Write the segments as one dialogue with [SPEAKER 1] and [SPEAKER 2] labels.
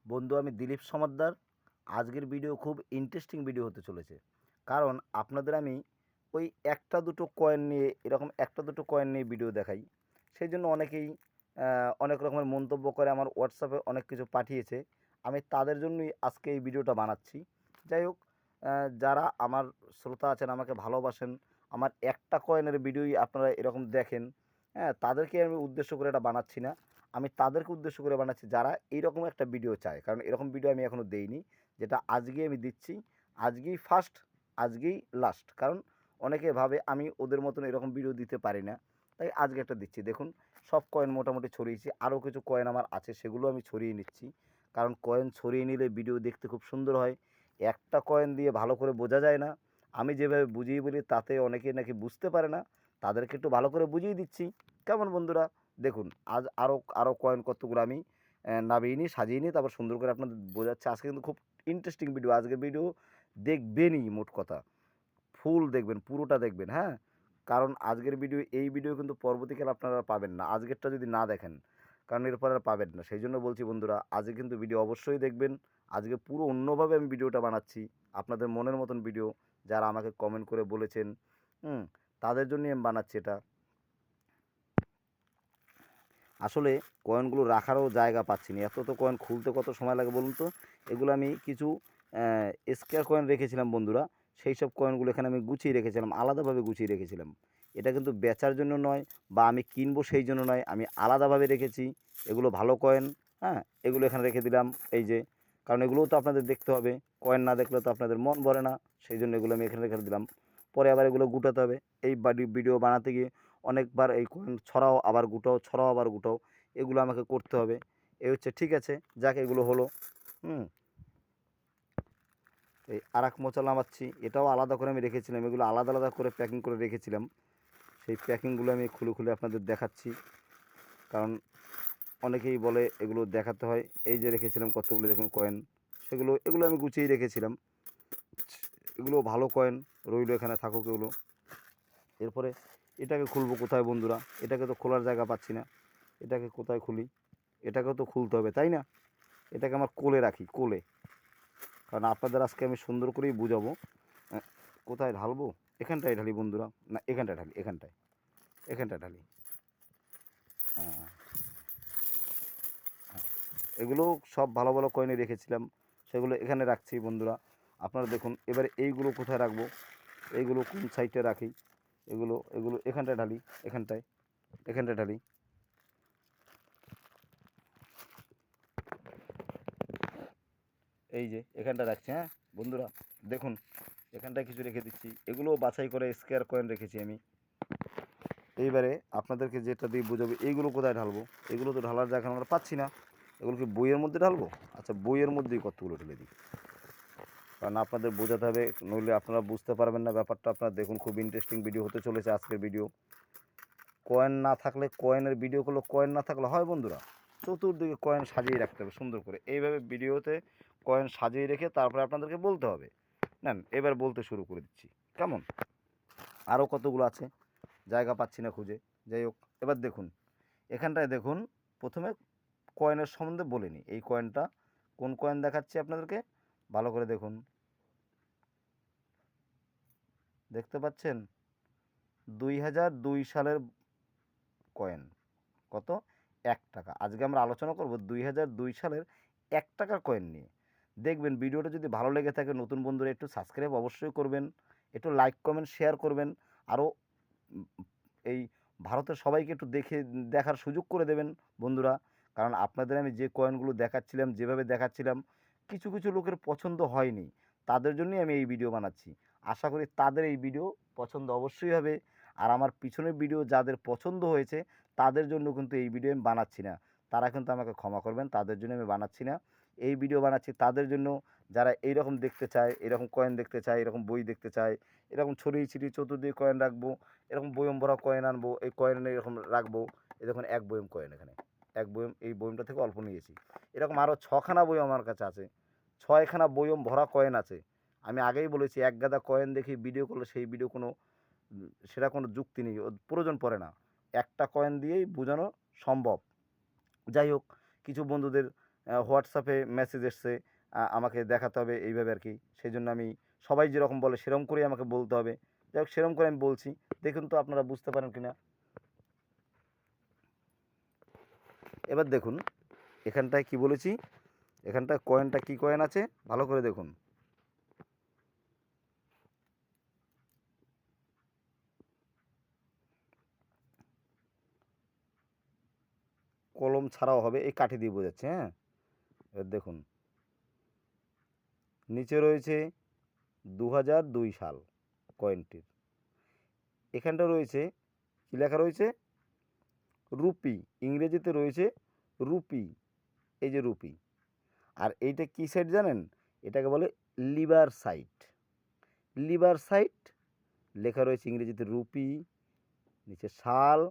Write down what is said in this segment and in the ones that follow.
[SPEAKER 1] বন্ধু, আমি দিলীপ সমাদ্দার। আজকের ভিডিও খুব ইন্টারেস্টিং ভিডিও হতে চলেছে। কারণ আপনাদের আমি ওই একটা দুটো কয়েন নিয়ে এরকম একটা দুটো কয়েন নিয়ে ভিডিও দেখাই। সেই জন্য অনেকেই অনেক রকমের মন্তব্য করে, আমার হোয়াটসঅ্যাপে অনেক কিছু পাঠিয়েছে। আমি তাদের জন্যই আজকে এই ভিডিওটা বানাচ্ছি। যাই হোক, যারা আমার শ্রোতা আছেন, আমাকে ভালোবাসেন, আমার একটা কয়েনের ভিডিওই আপনারা এরকম দেখেন, হ্যাঁ, তাদেরকে আমি উদ্দেশ্য করে এটা বানাচ্ছি না। আমি তাদেরকে উদ্দেশ্য করে বানাচ্ছি যারা এইরকম একটা ভিডিও চায়। কারণ এরকম ভিডিও আমি এখনও দেইনি, যেটা আজকে আমি দিচ্ছি। আজকেই ফার্স্ট, আজকেই লাস্ট। কারণ অনেকে ভাবে আমি ওদের মতন এরকম ভিডিও দিতে পারি না, তাই আজকে একটা দিচ্ছি। দেখুন, সব কয়েন মোটামুটি ছড়িয়েছি, আরও কিছু কয়েন আমার আছে, সেগুলো আমি ছড়িয়ে নিচ্ছি। কারণ কয়েন ছড়িয়ে নিলে ভিডিও দেখতে খুব সুন্দর হয়। একটা কয়েন দিয়ে ভালো করে বোঝা যায় না। আমি যেভাবে বুঝিয়ে বলি তাতে অনেকে নাকি বুঝতে পারে না, তাদেরকে একটু ভালো করে বুঝিয়ে দিচ্ছি। কেমন বন্ধুরা? দেখুন, আজ আরও আরও কয়েন কতগুলো আমি নামিয়ে নিই, সাজিয়ে নিই, তারপর সুন্দর করে আপনাদের বোঝাচ্ছি। আজকে কিন্তু খুব ইন্টারেস্টিং ভিডিও। আজকের ভিডিও দেখবেনই, মোট কথা ফুল দেখবেন, পুরোটা দেখবেন, হ্যাঁ। কারণ আজকের ভিডিও, এই ভিডিও কিন্তু পরবর্তীকালে আপনারা পাবেন না আজকেরটা যদি না দেখেন। কারণ এরপর আর পাবেন না। সেই জন্য বলছি বন্ধুরা, আজকে কিন্তু ভিডিও অবশ্যই দেখবেন। আজকে পুরো অন্যভাবে আমি ভিডিওটা বানাচ্ছি, আপনাদের মনের মতন ভিডিও। যারা আমাকে কমেন্ট করে বলেছেন, হুম, তাদের জন্যই আমি বানাচ্ছি এটা। আসলে কয়েনগুলো রাখারও জায়গা পাচ্ছি না। এত তো কয়েন খুলতে কত সময় লাগে বলুন তো? এগুলো আমি কিছু স্কোয়ার কয়েন রেখেছিলাম বন্ধুরা। সেই সব কয়েনগুলো এখানে আমি গুছিয়ে রেখেছিলাম, আলাদাভাবে গুছিয়ে রেখেছিলাম। এটা কিন্তু বেচার জন্য নয় বা আমি কিনবো সেই জন্য নয়, আমি আলাদাভাবে রেখেছি। এগুলো ভালো কয়েন, হ্যাঁ। এগুলো এখানে রেখে দিলাম, এই যে। কারণ এগুলোও তো আপনাদের দেখতে হবে। কয়েন না দেখলে তো আপনাদের মন ভরে না। সেই জন্য এগুলো আমি এখানে রেখে দিলাম। পরে আবার এগুলো গুটাতে হবে। এই ভিডিও বানাতে গিয়ে অনেকবার এই কয়েন ছড়াও আবার গুটাও, ছড়াও আবার গুটাও, এগুলো আমাকে করতে হবে। এই হচ্ছে, ঠিক আছে, যাক এগুলো হলো। হুম। এই আরাক মোচা নামাচ্ছি, এটাও আলাদা করে আমি রেখেছিলাম। এগুলো আলাদা আলাদা করে প্যাকিং করে রেখেছিলাম। সেই প্যাকিংগুলো আমি খুলে খুলে আপনাদের দেখাচ্ছি। কারণ অনেকেই বলে এগুলো দেখাতে হয়। এই যে রেখেছিলাম কতগুলো, দেখুন কয়েন। এগুলো আমি গুছিয়েই রেখেছিলাম। এগুলো ভালো কয়েন, রইলো, এখানে থাকুক এগুলো। এরপরে এটাকে খুলবো কোথায় বন্ধুরা? এটাকে তো খোলার জায়গা পাচ্ছি না। এটাকে কোথায় খুলি? এটাকেও তো খুলতে হবে, তাই না? এটাকে আমার কোলে রাখি, কোলে। কারণ আপনাদের আজকে আমি সুন্দর করেই বুঝাবো। কোথায় ঢালবো? এখানটায় ঢালি বন্ধুরা, না এখানটায় ঢালি, এখানটায়, এখানটায় ঢালি। হ্যাঁ, হ্যাঁ। এগুলো সব ভালো ভালো কয়েনে রেখেছিলাম, সেগুলো এখানে রাখছি বন্ধুরা। আপনারা দেখুন এবারে এইগুলো কোথায় রাখবো, এইগুলো কোন সাইডে রাখি? এগুলো এগুলো এখানটায় ঢালি, এখানটায়, এখানটায় ঢালি। এই যে এখানটা রাখছি, হ্যাঁ বন্ধুরা, দেখুন এখানটায় কিছু রেখে দিচ্ছি। এগুলো বাছাই করে স্কোয়ার কয়েন রেখেছি আমি। এইবারে আপনাদেরকে যেটা দিয়ে বোঝাবো, এইগুলো কোথায় ঢালবো? এগুলো তো ঢালার জায়গা আমরা পাচ্ছি না। এগুলো কি বইয়ের মধ্যে ঢালবো? আচ্ছা, বইয়ের মধ্যেই কতগুলো ঢেলে দিই। কারণ আপনাদের বোঝাতে হবে, নইলে আপনারা বুঝতে পারবেন না ব্যাপারটা। আপনারা দেখুন, খুব ইন্টারেস্টিং ভিডিও হতে চলেছে আজকের ভিডিও। কয়েন না থাকলে, কয়েনের ভিডিও করলে কয়েন না থাকলে হয় বন্ধুরা? চতুর্দিকে কয়েন সাজিয়ে রাখতে হবে সুন্দর করে। এইভাবে ভিডিওতে কয়েন সাজিয়ে রেখে তারপরে আপনাদেরকে বলতে হবে। নেন, এবার বলতে শুরু করে দিচ্ছি, কেমন? আরও কতগুলো আছে, জায়গা পাচ্ছি না খুঁজে। যাই হোক, এবার দেখুন এখানটায় দেখুন। প্রথমে কয়েনের সম্বন্ধে বলে নিই। এই কয়েনটা কোন কয়েন দেখাচ্ছি আপনাদেরকে, ভালো করে দেখুন। দেখতে পাচ্ছেন? 2002 সালের কয়েন। কত? 1 টাকা। আজকে আমরা আলোচনা করব 2002 সালের 1 টাকার কয়েন নিয়ে। দেখবেন ভিডিওটা যদি ভালো লেগে থাকে, নতুন বন্ধুরা একটু সাবস্ক্রাইব অবশ্যই করবেন, একটু লাইক কমেন্ট শেয়ার করবেন। আরও এই ভারতের সবাইকে একটু দেখার সুযোগ করে দেবেন বন্ধুরা। কারণ আপনাদের আমি যে কয়েনগুলো দেখাচ্ছিলাম, যেভাবে দেখাচ্ছিলাম, কিছু কিছু লোকের পছন্দ হয়নি। তাদের জন্যই আমি এই ভিডিও বানাচ্ছি। আশা করি তাদের এই ভিডিও পছন্দ অবশ্যই হবে। আর আমার পিছনের ভিডিও যাদের পছন্দ হয়েছে, তাদের জন্য কিন্তু এই ভিডিও আমি বানাচ্ছি না। তারা কিন্তু আমাকে ক্ষমা করবেন, তাদের জন্য আমি বানাচ্ছি না। এই ভিডিও বানাচ্ছি তাদের জন্য, যারা এইরকম দেখতে চায়, এরকম কয়েন দেখতে চায়, এরকম বই দেখতে চায়, এরকম ছড়িয়ে ছিটিয়ে চতুর্দিকে কয়েন রাখবো, এরকম বয়ম ভরা কয়েন আনবো, এই কয়েন এরকম রাখবো। এই দেখুন, এক বয়ম কয়েন এখানে, এক বয়ম, এই বয়মটা থেকে অল্প নিয়েছি। এরকম আরও 6খানা বয়ম আমার কাছে আছে, 6খানা বয়ম ভরা কয়েন আছে। আমি আগেই বলেছি, এক গাদা কয়েন দেখে ভিডিও করলে সেই ভিডিও কোনো সেটা কোনো যুক্তি নেই, প্রয়োজন পড়ে না। একটা কয়েন দিয়েই বোঝানো সম্ভব। যাই হোক, কিছু বন্ধুদের হোয়াটসঅ্যাপে মেসেজ এসছে, আমাকে দেখাতে হবে এইভাবে আর কি। সেই জন্য আমি সবাই যেরকম বলে সেরকম করেই আমাকে বলতে হবে। যাই হোক সেরকম করে আমি বলছি। দেখুন তো আপনারা বুঝতে পারেন কি না? এবার দেখুন এখানটায় কি বলেছি, এখানটায় কয়েনটা কি কয়েন আছে ভালো করে দেখুন। কলম ছাড়াও হবে, এই কাঠি দিয়ে বোঝাচ্ছে, হ্যাঁ? এবার দেখুন নিচে রয়েছে 2002 সাল কয়েনটির। এখানটা রয়েছে কী লেখা রয়েছে? রুপি। ইংরেজিতে রয়েছে রুপি, এই যে রুপি। আর এইটা কী সাইট জানেন? এটাকে বলে লিভার সাইট। লিভার সাইট লেখা রয়েছে ইংরেজিতে রুপি, নিচে সাল,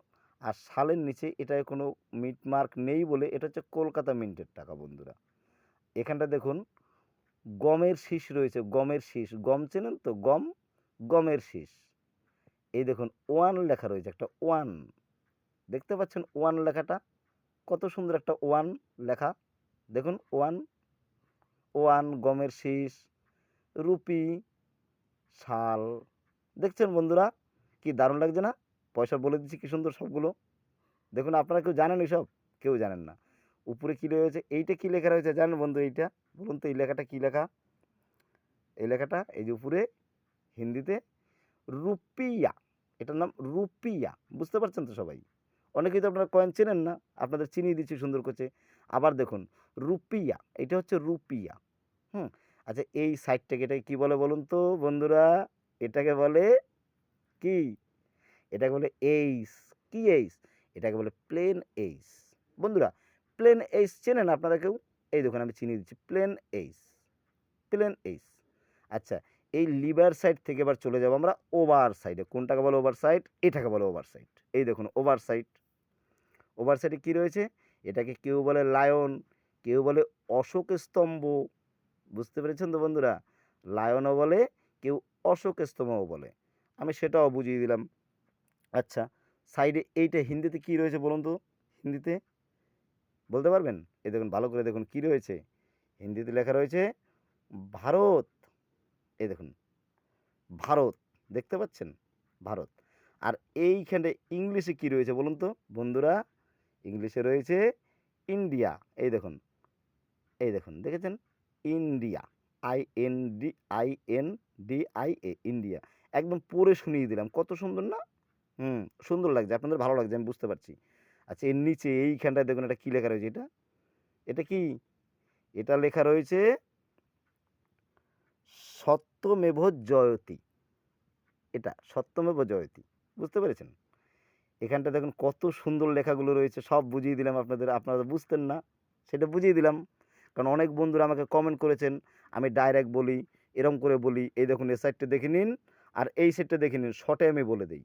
[SPEAKER 1] আর সালের নিচে এটায় কোনো মিট মার্ক নেই বলে এটা হচ্ছে কলকাতা মিন্টের টাকা বন্ধুরা। এখানটা দেখুন গমের শীষ রয়েছে, গমের শীষ, গম চেনেন তো? গম, গমের শীষ। এই দেখুন ওয়ান লেখা রয়েছে, একটা ওয়ান, দেখতে পাচ্ছেন ওয়ান লেখাটা? কত সুন্দর একটা ওয়ান লেখা, দেখুন ওয়ান, ওয়ান, গমের শীষ, রুপি, শাল। দেখছেন বন্ধুরা কি দারুণ লাগছে না? পয়সা বলে দিচ্ছি কি সুন্দর সবগুলো। দেখুন আপনারা কেউ জানেন এসব? কেউ জানেন না। উপরে কী রয়েছে? এইটা কী লেখা রয়েছে জানেন বন্ধু এইটা? বলুন তো এই লেখাটা কী লেখা? এই লেখাটা এই যে উপরে হিন্দিতে রুপিয়া, এটার নাম রুপিয়া। বুঝতে পারছেন তো সবাই? অনেকেই তো আপনারা কয়েন চেনেন না, আপনাদের চিনিয়ে দিচ্ছি সুন্দর করে। আবার দেখুন রুপিয়া, এটা হচ্ছে রুপিয়া। হুম, আচ্ছা এই সাইডটাকে এটাকে কী বলে বলুন তো বন্ধুরা? এটাকে বলে কি? এটাকে বলে এইস। কি এইস? এটাকে বলে প্লেন এইস। বন্ধুরা প্লেন এইস চেনেন আপনারা কেউ? এই দেখুন আমি চিনিয়ে দিচ্ছি প্লেন এইস, প্লেন এইস। আচ্ছা এই লিভার সাইড থেকে এবার চলে যাব আমরা ওভার সাইডে। কোনটাকে বলে ওভার সাইড? এটাকে বলে ওভার সাইড। এই দেখুন ওভার সাইড। ওভার সাইডে কী রয়েছে? এটাকে কেউ বলে লায়ন, কেউ বলে অশোক স্তম্ভ। বুঝতে পেরেছেন তো বন্ধুরা? লায়নও বলে, কেউ অশোক স্তম্ভও বলে। আমি সেটাও বুঝিয়ে দিলাম। আচ্ছা সাইডে এইটা হিন্দিতে কী রয়েছে বলুন তো? হিন্দিতে বলতে পারবেন? এই দেখুন ভালো করে দেখুন কী রয়েছে? হিন্দিতে লেখা রয়েছে ভারত। এই দেখুন ভারত, দেখতে পাচ্ছেন? ভারত। আর এইখানে ইংলিশে কী রয়েছে বলুন তো বন্ধুরা? ইংলিশে রয়েছে ইন্ডিয়া। এই দেখুন, এই দেখুন দেখেছেন? India, IND, INDIA, India. একদম পড়ে শুনিয়ে দিলাম। কত সুন্দর না? হুম, সুন্দর লাগছে, আপনাদের ভালো লাগছে আমি বুঝতে পারছি। আচ্ছা এর নিচে এইখানটায় দেখুন এটা কী লেখা রয়েছে এটা? এটা কি? এটা লেখা রয়েছে সত্যমেভ জয়তি। এটা সত্যমেভ জয়তি। বুঝতে পেরেছেন? এখানটা দেখুন কত সুন্দর লেখাগুলো রয়েছে, সব বুঝিয়ে দিলাম আপনাদের। আপনারা তো বুঝতেন না, সেটা বুঝিয়ে দিলাম। কারণ অনেক বন্ধুরা আমাকে কমেন্ট করেছেন, আমি ডাইরেক্ট বলি, এরকম করে বলি। এই দেখুন এই সাইডটা দেখে নিন, আর এই সাইডটা দেখে নিন, শর্টে আমি বলে দেই।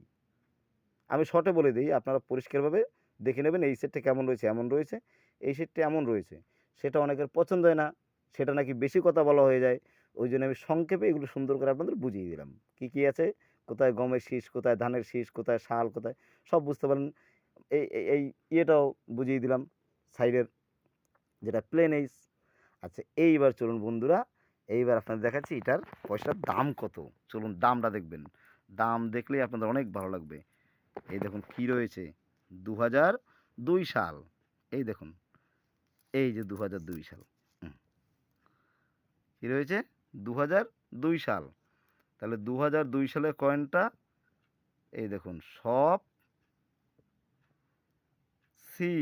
[SPEAKER 1] আমি শর্টে বলে দিই, আপনারা পরিষ্কারভাবে দেখে নেবেন এই সেটটা কেমন রয়েছে, এমন রয়েছে, এই সেটটা এমন রয়েছে। সেটা অনেকের পছন্দ হয় না, সেটা নাকি বেশি কথা বলা হয়ে যায়। ওই জন্য আমি সংক্ষেপে এগুলো সুন্দর করে আপনাদের বুঝিয়ে দিলাম কী কী আছে, কোথায় গমের শীষ, কোথায় ধানের শীষ, কোথায় শাল, কোথায় সব বুঝতে পারেন। এই ইয়েটাও বুঝিয়ে দিলাম সাইডের, যেটা প্লেন এইস। আচ্ছা এইবার চলুন বন্ধুরা, এইবার আপনাদের দেখাচ্ছি এটার পয়সার দাম কত। চলুন দামটা দেখবেন, দাম দেখলেই আপনাদের অনেক ভালো লাগবে। এই দেখুন কী রয়েছে 2002 সাল। এই দেখুন এই যে 2002 সাল। কী রয়েছে? 2002 সাল। তাহলে 2002 সালের কয়েনটা এই দেখুন সব সি।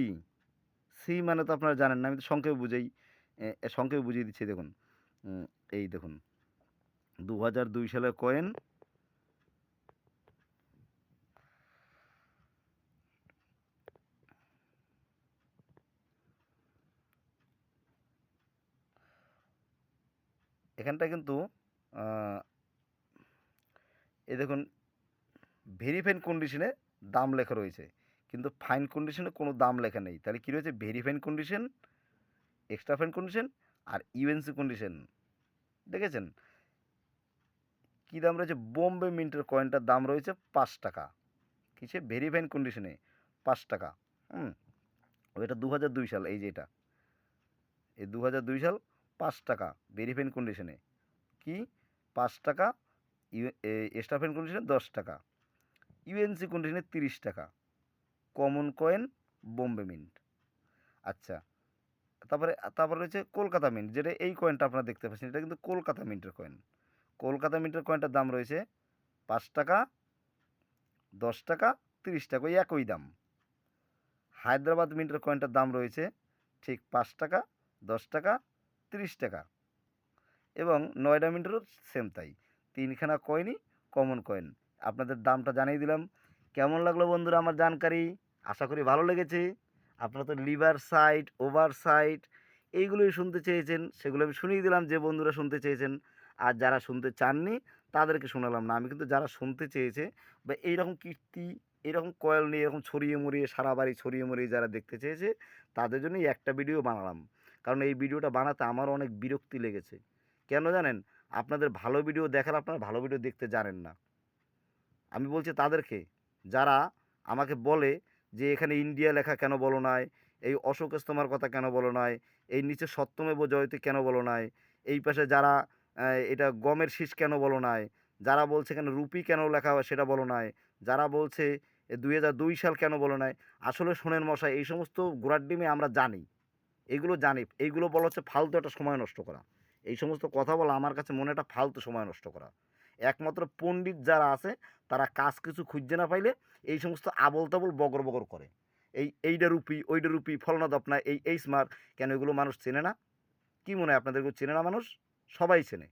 [SPEAKER 1] সি মানে তো আপনারা জানেন না, আমি তো সংক্ষেপে বুঝাই, সংক্ষেপে বুঝিয়ে দিচ্ছি দেখুন। এই দেখুন 2002 সালের কয়েন। এখানটা কিন্তু এই দেখুন ভেরি ফাইন কন্ডিশনে দাম লেখা রয়েছে, কিন্তু ফাইন কন্ডিশনে কোনো দাম লেখা নেই। তাহলে কী রয়েছে? Very fine condition, extra fine condition আর ইউএনসি কন্ডিশন। দেখেছেন কী দাম রয়েছে? বোম্বে মিন্টের কয়েনটার দাম রয়েছে 5 টাকা। কিসে? ভেরি ফাইন কন্ডিশনে 5 টাকা। হুম, এটা 2002 সাল, এই যে এটা, এই 2002 সাল 5 টাকা ভেরিফাইন কন্ডিশনে, কি 5 টাকা, স্টাফেন কন্ডিশনে 10 টাকা, ইউএনসি কন্ডিশনে 30 টাকা, কমন কয়েন বোম্বে মিন্ট। আচ্ছা, তারপরে তারপরে রয়েছে কলকাতা মিন্ট, যেটা এই কয়েনটা আপনারা দেখতে পাচ্ছেন, এটা কিন্তু কলকাতা মিন্টের কয়েন। কলকাতা মিন্টের কয়েনটার দাম রয়েছে 5 টাকা, 10 টাকা, 30 টাকা, ওই একই দাম। হায়দ্রাবাদ মিন্টের কয়েনটার দাম রয়েছে ঠিক 5 টাকা, 10 টাকা, 30 টাকা, এবং নয়ডা মিন্টেরও সেম তাই। 3খানা কয়েনই কমন কয়েন। আপনাদের দামটা জানিয়ে দিলাম। কেমন লাগলো বন্ধুরা আমার জানকারি? আশা করি ভালো লেগেছে। আপনারা তো লিভার সাইট, ওভার সাইট এইগুলোই শুনতে চেয়েছেন, সেগুলো আমি শুনিয়ে দিলাম যে বন্ধুরা শুনতে চেয়েছেন। আর যারা শুনতে চাননি তাদেরকে শোনালাম না। আমি কিন্তু যারা শুনতে চেয়েছে বা এইরকম কীর্তি, এরকম কয়েল নিয়ে এরকম ছড়িয়ে মরিয়ে সারা বাড়ি ছড়িয়ে মরিয়ে যারা দেখতে চেয়েছে তাদের জন্যই একটা ভিডিও বানালাম। কারণ এই ভিডিওটা বানাতে আমারও অনেক বিরক্তি লেগেছে। কেন জানেন? আপনাদের ভালো ভিডিও দেখালে আপনারা ভালো ভিডিও দেখতে জানেন না। আমি বলছি তাদেরকে, যারা আমাকে বলে যে এখানে ইন্ডিয়া লেখা কেন বলো নাই, এই অশোক স্তম্ভের কথা কেন বলো নাই, এই নিচে সত্যমেব জয়তে কেন বলো নাই, এই পাশে যারা এটা গমের শীষ কেন বলো নাই, যারা বলছে এখানে রুপি কেন লেখা হয় সেটা বলো নাই, যারা বলছে 2002 সাল কেন বলো নাই। আসলে শোনেন মশাই, এই সমস্ত গোড়ার ডিমে আমরা জানি, এগুলো জানি, এইগুলো বলা হচ্ছে ফালতু একটা সময় নষ্ট করা। এই সমস্ত কথা বলা আমার কাছে মনে একটা ফালতু সময় নষ্ট করা। একমাত্র পণ্ডিত যারা আছে তারা কাজ কিছু খুঁজে না পাইলে এই সমস্ত আবল তাবল বগর বগর করে। এইটা রুপি, ওইটা রুপি, ফলনা দপনা, এই স্মার্ট, কেন এগুলো মানুষ চেনে না? কি মনে হয় আপনাদের, এগুলো চেনে না মানুষ? সবাই চেনে।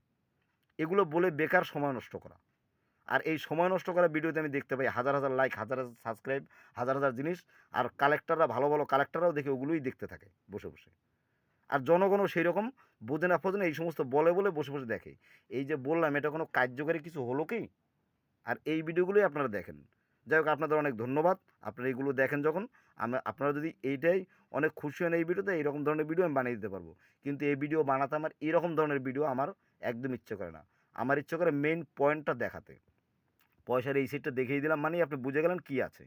[SPEAKER 1] এগুলো বলে বেকার সময় নষ্ট করা। আর এই সময় নষ্ট করা ভিডিওতে আমি দেখতে পাই হাজার হাজার লাইক, হাজার হাজার সাবস্ক্রাইব, হাজার হাজার জিনিস। আর কালেক্টররা, ভালো ভালো কালেক্টররাও দেখে ওগুলোই দেখতে থাকে বসে বসে। আর জনগণও সেই রকম বোঝে না ফোঝে না, এই সমস্ত বলে বলে বসে বসে দেখে। এই যে বললাম, এটা কোনো কার্যকারী কিছু হলো কি? আর এই ভিডিওগুলোই আপনারা দেখেন। যাই হোক, আপনাদের অনেক ধন্যবাদ। আপনারা এইগুলো দেখেন যখন, আপনারা যদি এইটাই অনেক খুশি হন এই ভিডিওতে, এইরকম ধরনের ভিডিও আমি বানিয়ে দিতে পারবো। কিন্তু এই ভিডিও বানাতে আমার এরকম ধরনের ভিডিও আমার একদম ইচ্ছে করে না। আমার ইচ্ছে করে মেইন পয়েন্টটা দেখাতে। পয়সার এই সেটটা দেখিয়ে দিলাম মানেই আপনি বুঝে গেলেন কী আছে।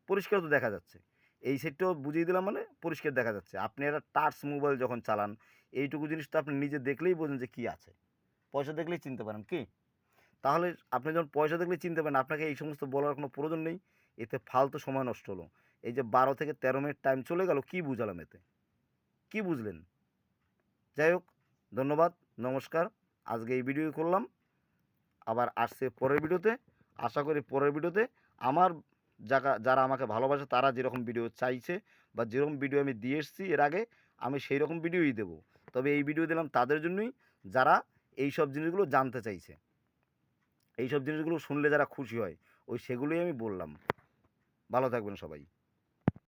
[SPEAKER 1] পরিষ্কার তো দেখা যাচ্ছে। এই সেটটাও বুঝিয়ে দিলাম মানে পরিষ্কার দেখা যাচ্ছে। আপনি একটা টাচ মোবাইল যখন চালান, এইটুকু জিনিস তো আপনি নিজে দেখলেই বোঝেন যে কী আছে। পয়সা দেখলেই চিনতে পারেন কি? তাহলে আপনি যখন পয়সা দেখলেই চিনতে পারেন, আপনাকে এই সমস্ত বলার কোনো প্রয়োজন নেই। এতে ফালতু সময় নষ্ট হলো। এই যে 12 থেকে 13 মিনিট টাইম চলে গেল, কী বুঝালাম এতে? কী বুঝলেন? যাই হোক, ধন্যবাদ, নমস্কার। আজকে এই ভিডিওই করলাম। আবার আসছে পরের ভিডিওতে। আশা করি পরের ভিডিওতে আমার যারা আমাকে ভালোবাসে, তারা যেরকম ভিডিও চাইছে বা যেরকম ভিডিও আমি দিয়ে এসেছি এর আগে, আমি সেই রকম ভিডিওই দেবো। তবে এই ভিডিও দিলাম তাদের জন্যই, যারা এইসব জিনিসগুলো জানতে চাইছে। এইসব জিনিসগুলো শুনলে যারা খুশি হয়, ওই সেগুলোই আমি বললাম। ভালো থাকবেন সবাই।